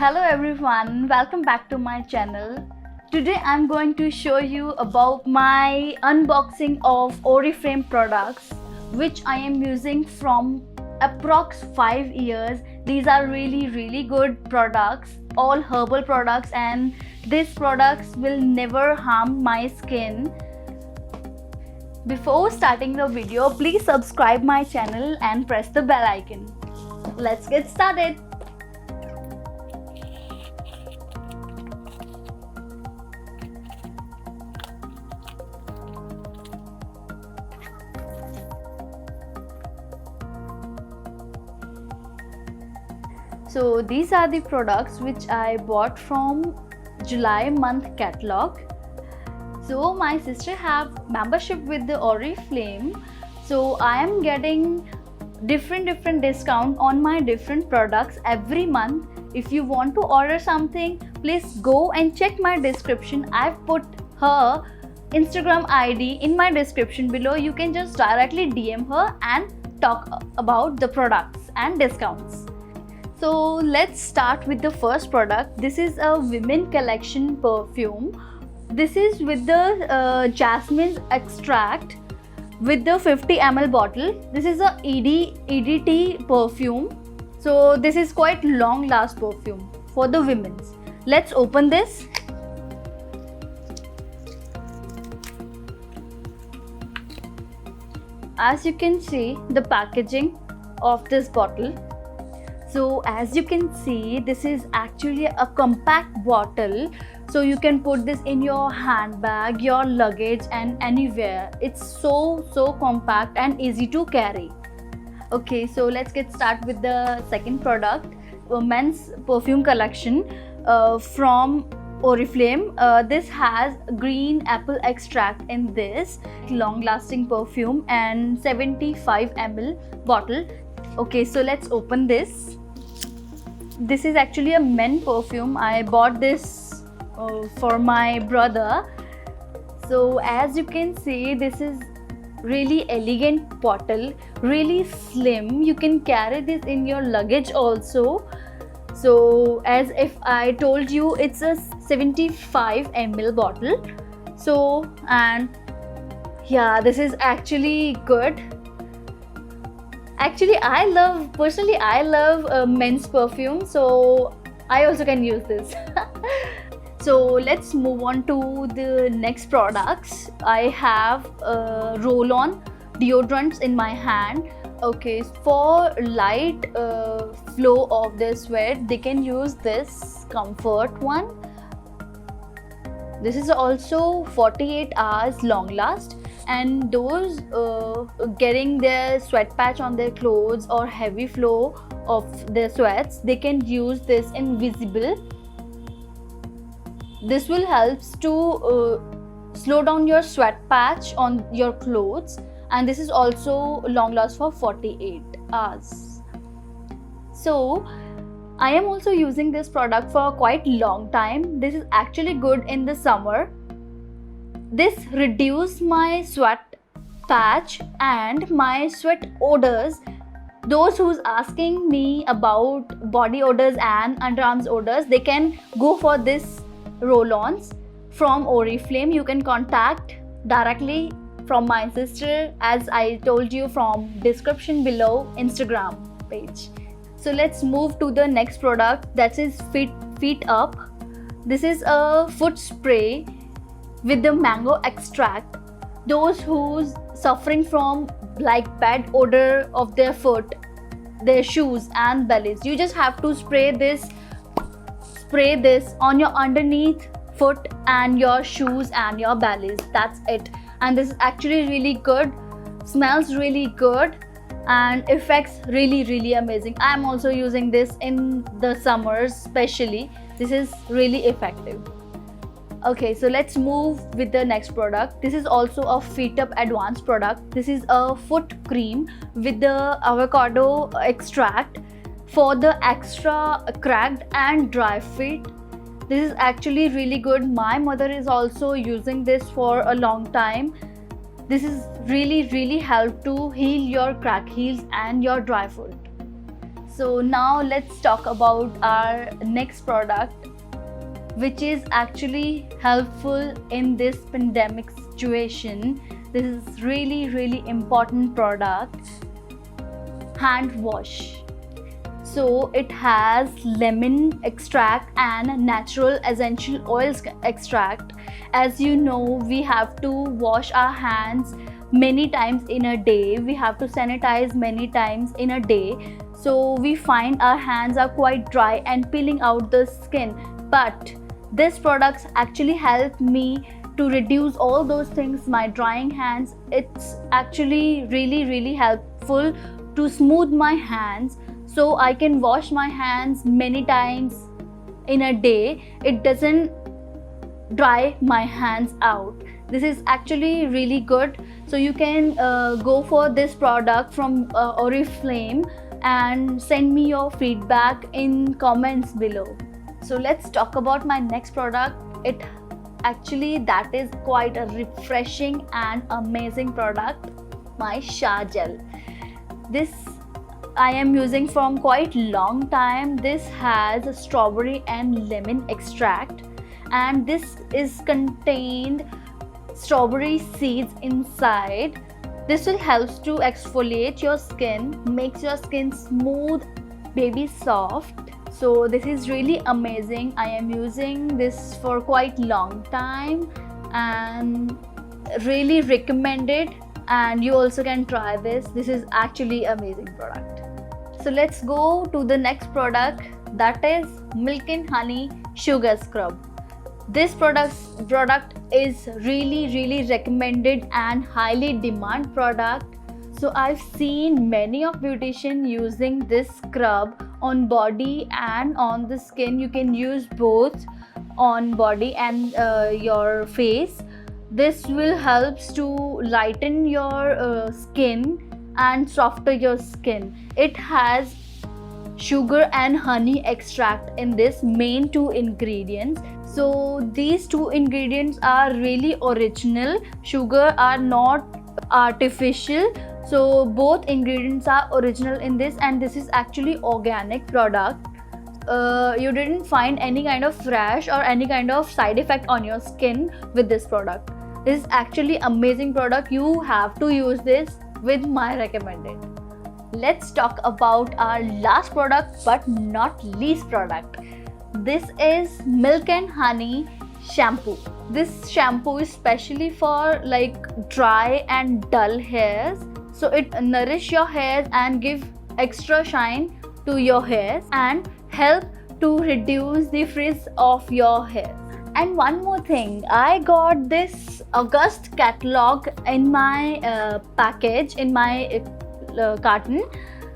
Hello everyone, welcome back to my channel. Today I'm going to show you about my unboxing of Oriflame products which I am using from approx 5 years. These are really good products, all herbal products, and these products will never harm my skin. Before starting the video, please subscribe my channel and press the bell icon. Let's get started. So these are the products which I bought from July month catalog. So my sister have membership with the Oriflame, so I am getting different discount on my different products every month. If you want to order something, please go and check my description. I've put her Instagram ID in my description below. You can just directly DM her and talk about the products and discounts. So let's start with the first product. This is a women collection perfume. This is with the jasmine extract with the 50 ml bottle. This is a EDT perfume. So this is quite long last perfume for the women's. Let's open this. As you can see the packaging of this bottle. So as you can see, this is actually a compact bottle, so you can put this in your handbag, your luggage, and anywhere. It's so compact and easy to carry. Okay, so let's get started with the second product, men's perfume collection from Oriflame. This has green apple extract in this long lasting perfume and 75 ml bottle. Okay, so let's open this. This is actually a men perfume. I bought this for my brother. So as you can see, this is really elegant bottle, really slim. You can carry this in your luggage also. So as if I told you, it's a 75 ml bottle. So, and yeah, this is actually good. Actually, I love men's perfume, so I also can use this. So let's move on to the next products. I have roll-on deodorants in my hand. Okay, for light flow of the sweat, they can use this Comfort one. This is also 48 hours long last. And those getting their sweat patch on their clothes or heavy flow of their sweats, they can use this invisible. This will help to slow down your sweat patch on your clothes, and this is also long last for 48 hours. So I am also using this product for quite long time. This is actually good in the summer. This reduces my sweat patch and my sweat odors. Those who's asking me about body odors and underarms odors, they can go for this roll-ons from Oriflame. You can contact directly from my sister, as I told you, from description below Instagram page. So let's move to the next product, that is Feet Up. This is a foot spray with the mango extract. Those who's suffering from like bad odor of their foot, their shoes and bellies, you just have to spray this on your underneath foot and your shoes and your bellies. That's it. And this is actually really good, smells really good, and effects really amazing. I am also using this in the summers especially. This is really effective. Okay, so let's move with the next product. This is also a Feet Up advanced product. This is a foot cream with the avocado extract for the extra cracked and dry feet. This is actually really good. My mother is also using this for a long time. This is really help to heal your cracked heels and your dry foot. So now let's talk about our next product, which is actually helpful in this pandemic situation. This is really important product, hand wash. So it has lemon extract and natural essential oils extract. As you know, we have to wash our hands many times in a day. We have to sanitize many times in a day. So we find our hands are quite dry and peeling out the skin. But this products actually help me to reduce all those things, my drying hands. It's actually really helpful to smooth my hands, so I can wash my hands many times in a day. It doesn't dry my hands out. This is actually really good. So you can go for this product from Oriflame and send me your feedback in comments below. So let's talk about my next product. It actually that is quite a refreshing and amazing product, my shower gel. This I am using from quite long time. This has a strawberry and lemon extract, and this is contained strawberry seeds inside. This will help to exfoliate your skin, makes your skin smooth, baby soft. So this is really amazing. I am using this for quite long time and really recommend it, and you also can try this. This is actually amazing product. So let's go to the next product, that is Milk and Honey Sugar Scrub. This product is really recommended and highly demand product. So I've seen many of beauticians using this scrub on body and on the skin. You can use both on body and your face. This will help to lighten your skin and soften your skin. It has sugar and honey extract in this main two ingredients. So these two ingredients are really original. Sugar are not artificial. So both ingredients are original in this, and this is actually organic product. You didn't find any kind of rash or any kind of side effect on your skin with this product. This is actually amazing product. You have to use this with my recommended. Let's talk about our last product but not least product. This is Milk and Honey shampoo. This shampoo is specially for like dry and dull hairs. So it nourish your hairs and give extra shine to your hairs and help to reduce the frizz of your hair. And one more thing, I got this August catalog in my package, in my carton.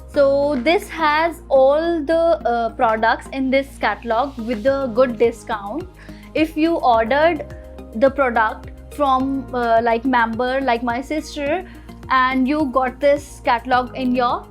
So this has all the products in this catalog with a good discount. If you ordered the product from like member, like my sister, and you got this catalog in your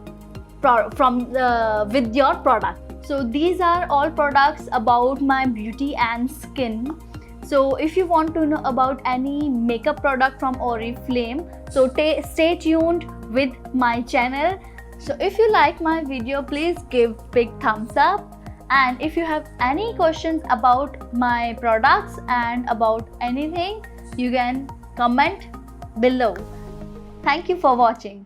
with your product. So these are all products about my beauty and skin. So if you want to know about any makeup product from Oriflame, so stay tuned with my channel. So if you like my video, please give big thumbs up, and if you have any questions about my products and about anything, you can comment below. Thank you for watching.